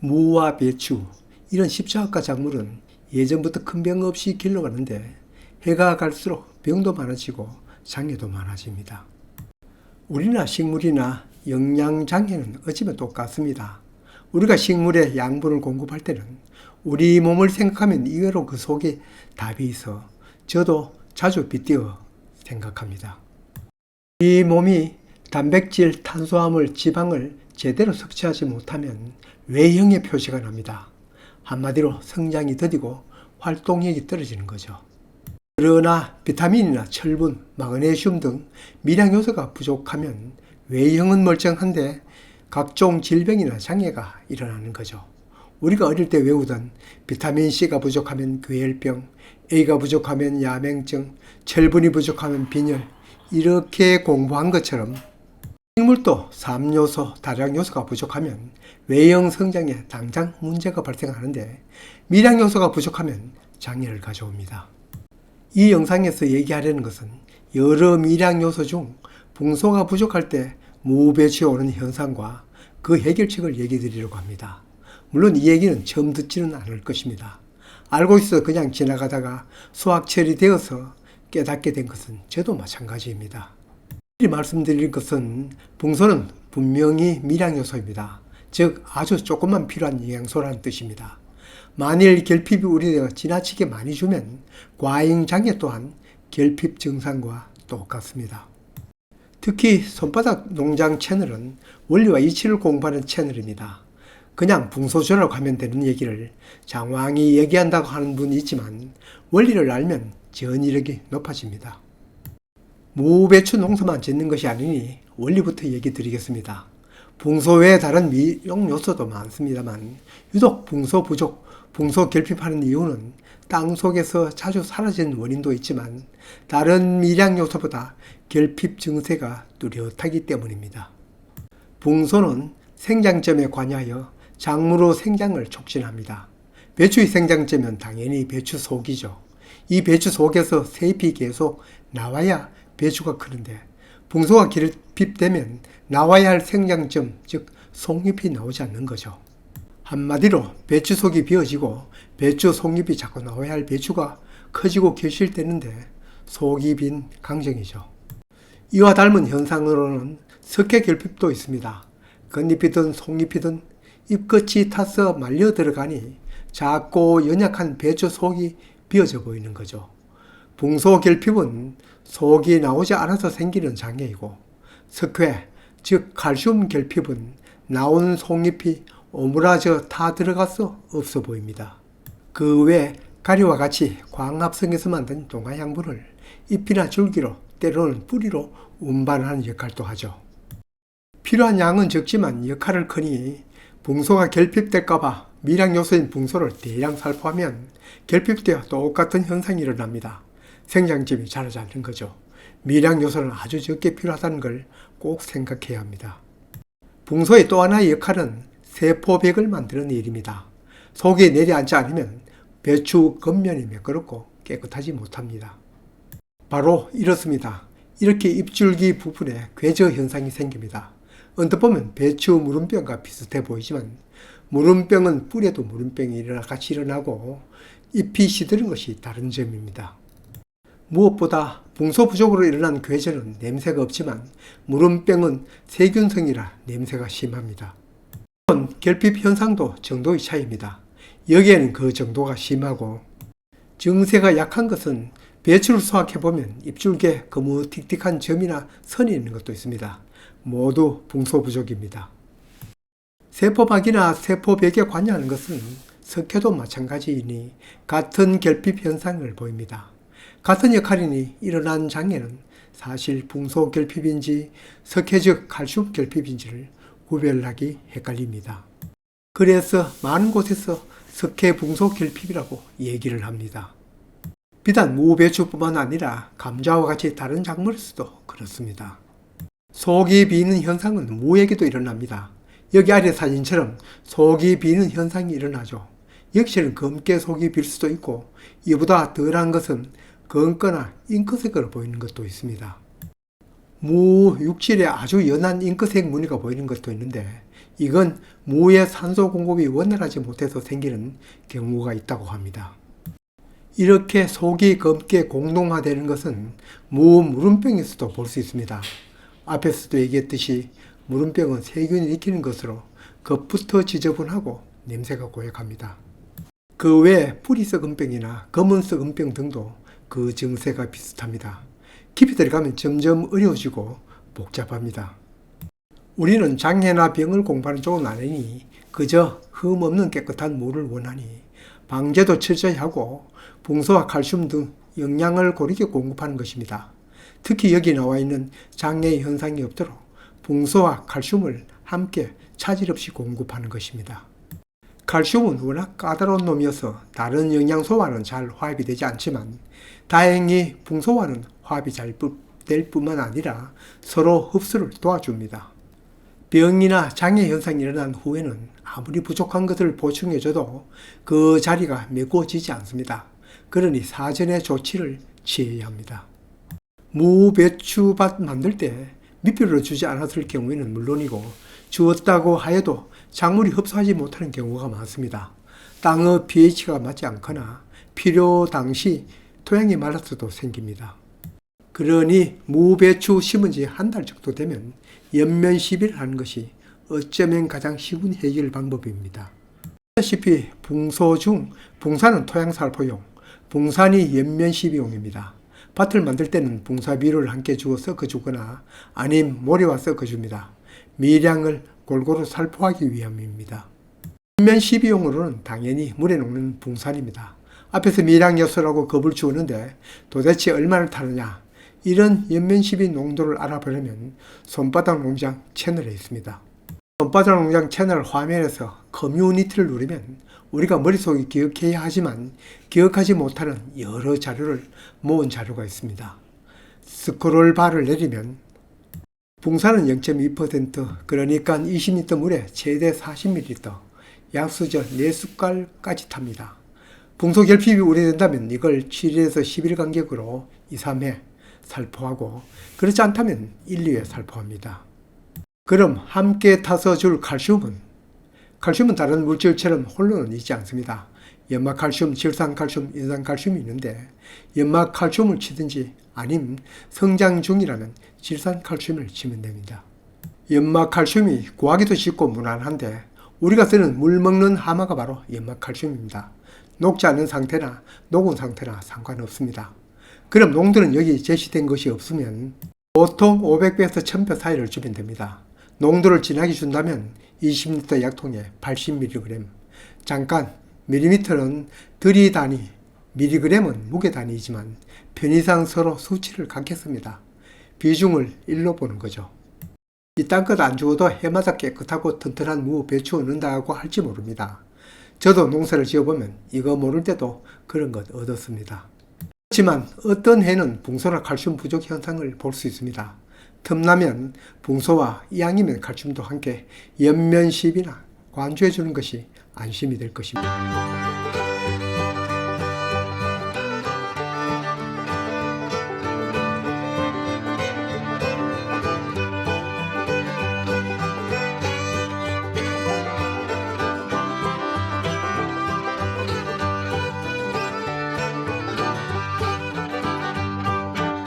무와 배추, 이런 십자가 작물은 예전부터 큰 병 없이 길러가는데 해가 갈수록 병도 많아지고 장애도 많아집니다. 우리나 식물이나 영양장애는 어찌면 똑같습니다. 우리가 식물에 양분을 공급할 때는 우리 몸을 생각하면 이외로 그 속에 답이 있어 저도 자주 빗대어 생각합니다. 우리 몸이 단백질, 탄수화물, 지방을 제대로 섭취하지 못하면 외형의 표시가 납니다. 한마디로 성장이 더디고 활동력이 떨어지는 거죠. 그러나 비타민이나 철분, 마그네슘 등 미량 요소가 부족하면 외형은 멀쩡한데 각종 질병이나 장애가 일어나는 거죠. 우리가 어릴 때 외우던 비타민C가 부족하면 괴혈병, A가 부족하면 야맹증, 철분이 부족하면 빈혈, 이렇게 공부한 것처럼 식물도 3요소, 다량요소가 부족하면 외형 성장에 당장 문제가 발생하는데 미량 요소가 부족하면 장애를 가져옵니다. 이 영상에서 얘기하려는 것은 여러 미량 요소 중 붕소가 부족할 때 무배취에 오는 현상과 그 해결책을 얘기 드리려고 합니다. 물론 이 얘기는 처음 듣지는 않을 것입니다. 알고 있어 그냥 지나가다가 수확철이 되어서 깨닫게 된 것은 저도 마찬가지입니다. 미리 말씀드릴 것은 붕소는 분명히 미량 요소입니다. 즉 아주 조금만 필요한 영양소라는 뜻입니다. 만일 결핍이 우리가 지나치게 많이 주면 과잉장애 또한 결핍 증상과 똑같습니다. 특히 손바닥 농장 채널은 원리와 이치를 공부하는 채널입니다. 그냥 붕소주라고 하면 되는 얘기를 장황히 얘기한다고 하는 분이 있지만 원리를 알면 전이력이 높아집니다. 무배추 농사만 짓는 것이 아니니 원리부터 얘기 드리겠습니다. 붕소 외에 다른 미용 요소도 많습니다만 유독 붕소 부족, 붕소 결핍하는 이유는 땅 속에서 자주 사라지는 원인도 있지만 다른 미량 요소보다 결핍 증세가 뚜렷하기 때문입니다. 붕소는 생장점에 관여하여 작물의 생장을 촉진합니다. 배추의 생장점은 당연히 배추 속이죠. 이 배추 속에서 새잎이 계속 나와야 배추가 크는데 붕소가 결핍되면 나와야 할 생장점, 즉 속잎이 나오지 않는 거죠. 한마디로 배추 속이 비어지고 배추 속잎이 자꾸 나와야 할 배추가 커지고 결실되는데 속이 빈 강정이죠. 이와 닮은 현상으로는 석회 결핍도 있습니다. 겉잎이든 속잎이든 잎끝이 타서 말려 들어가니 작고 연약한 배추 속이 비어져 보이는 거죠. 붕소 결핍은 속이 나오지 않아서 생기는 장애이고 석회, 즉 칼슘 결핍은 나온 속잎이 오므라져 타 들어가서 없어 보입니다. 그 외 가리와 같이 광합성에서 만든 동화양분을 잎이나 줄기로 때로는 뿌리로 운반하는 역할도 하죠. 필요한 양은 적지만 역할을 크니 붕소가 결핍될까봐 미량 요소인 붕소를 대량 살포하면 결핍되어 똑같은 현상이 일어납니다. 생장점이 자라지 않는 거죠. 미량 요소는 아주 적게 필요하다는 걸 꼭 생각해야 합니다. 붕소의 또 하나의 역할은 세포벽을 만드는 일입니다. 속이 내려앉지 않으면 배추 겉면이 매끄럽고 깨끗하지 못합니다. 바로 이렇습니다. 이렇게 잎줄기 부분에 궤저 현상이 생깁니다. 언뜻 보면 배추 무름병과 비슷해 보이지만 무름병은 뿌리에도 무름병이 같이 일어나고 잎이 시드는 것이 다른 점입니다. 무엇보다 붕소 부족으로 일어난 궤저는 냄새가 없지만 무름병은 세균성이라 냄새가 심합니다. 결핍 현상도 정도의 차이입니다. 여기에는 그 정도가 심하고 증세가 약한 것은 배추를 수확해보면 잎줄기에 거무틱틱한 점이나 선이 있는 것도 있습니다. 모두 붕소 부족입니다. 세포박이나 세포벽에 관여하는 것은 석회도 마찬가지이니 같은 결핍 현상을 보입니다. 같은 역할이니 일어난 장애는 사실 붕소 결핍인지 석회 즉 칼슘 결핍인지를 구별하기 헷갈립니다. 그래서 많은 곳에서 석회 붕소 결핍이라고 얘기를 합니다. 비단 무배추뿐만 아니라 감자와 같이 다른 작물에서도 그렇습니다. 속이 비는 현상은 무에게도 일어납니다. 여기 아래 사진처럼 속이 비는 현상이 일어나죠. 역시는 검게 속이 빌 수도 있고 이보다 덜한 것은 검거나 잉크색으로 보이는 것도 있습니다. 무 육질에 아주 연한 잉크색 무늬가 보이는 것도 있는데 이건 무의 산소 공급이 원활하지 못해서 생기는 경우가 있다고 합니다. 이렇게 속이 검게 공동화되는 것은 무 무름병에서도 볼 수 있습니다. 앞에서도 얘기했듯이 무름병은 세균이 일으키는 것으로 겉부터 지저분하고 냄새가 고약합니다. 그 외에 뿌리 썩은 병이나 검은 썩은 병 등도 그 증세가 비슷합니다. 깊이 들어가면 점점 어려워지고 복잡합니다. 우리는 장애나 병을 공부하는 쪽은 아니니 그저 흠 없는 깨끗한 무를 원하니 방제도 철저히 하고 붕소와 칼슘 등 영양을 고르게 공급하는 것입니다. 특히 여기 나와 있는 장애 현상이 없도록 붕소와 칼슘을 함께 차질 없이 공급하는 것입니다. 칼슘은 워낙 까다로운 놈이어서 다른 영양소와는 잘 화합이 되지 않지만 다행히 붕소와는 화합이 잘 될 뿐만 아니라 서로 흡수를 도와줍니다. 병이나 장애 현상이 일어난 후에는 아무리 부족한 것을 보충해줘도 그 자리가 메꿔지지 않습니다. 그러니 사전에 조치를 취해야 합니다. 무배추밭 만들 때 밑비료를 주지 않았을 경우에는 물론이고 주었다고 하여도 작물이 흡수하지 못하는 경우가 많습니다. 땅의 pH가 맞지 않거나 필요 당시 토양이 말라서도 생깁니다. 그러니 무배추 심은 지 한 달 정도 되면 연면 시비를 하는 것이 어쩌면 가장 쉬운 해결 방법입니다. 아시다시피 붕소 중 붕사는 토양살포용, 붕산이 연면 시비용입니다. 밭을 만들 때는 붕사비료를 함께 주어 섞어주거나 아님 모래와 섞어줍니다. 미량을 골고루 살포하기 위함입니다. 연면 시비용으로는 당연히 물에 녹는 붕산입니다. 앞에서 미량 요소라고 겁을 주었는데 도대체 얼마를 타느냐? 이런 연면시비 농도를 알아보려면 손바닥 농장 채널에 있습니다. 손바닥 농장 채널 화면에서 커뮤니티를 누르면 우리가 머릿속에 기억해야 하지만 기억하지 못하는 여러 자료를 모은 자료가 있습니다. 스크롤 바를 내리면 붕산은 0.2%, 그러니까 20리터 물에 최대 40ml, 약수저 4숟갈까지 탑니다. 붕소 결핍이 우려된다면 이걸 7일에서 10일 간격으로 2, 3회 살포하고 그렇지 않다면 1, 2회 살포합니다. 그럼 함께 타서 줄 칼슘은 다른 물질처럼 홀로는 있지 않습니다. 연막칼슘, 질산칼슘, 인산칼슘이 있는데 연막칼슘을 치든지 아님 성장 중이라면 질산칼슘을 치면 됩니다. 연막칼슘이 구하기도 쉽고 무난한데 우리가 쓰는 물 먹는 하마가 바로 연막칼슘입니다. 녹지 않은 상태나 녹은 상태나 상관없습니다. 그럼 농도는 여기 제시된 것이 없으면 보통 500배에서 1000배 사이를 주면 됩니다. 농도를 진하게 준다면 20리터 약통에 80mg, 잠깐 밀리미터는 들이 단위, 미리그램은 무게 단위이지만 편의상 서로 수치를 갖겠습니다. 비중을 1로 보는 거죠. 이딴 것 안 주어도 해마다 깨끗하고 튼튼한 무 배추 얻는다고 할지 모릅니다. 저도 농사를 지어보면 이거 모를 때도 그런 것 얻었습니다. 그렇지만 어떤 해는 붕소나 칼슘 부족 현상을 볼 수 있습니다. 틈나면 붕소와 이왕이면 칼슘도 함께 연면시비나 관주해 주는 것이 안심이 될 것입니다.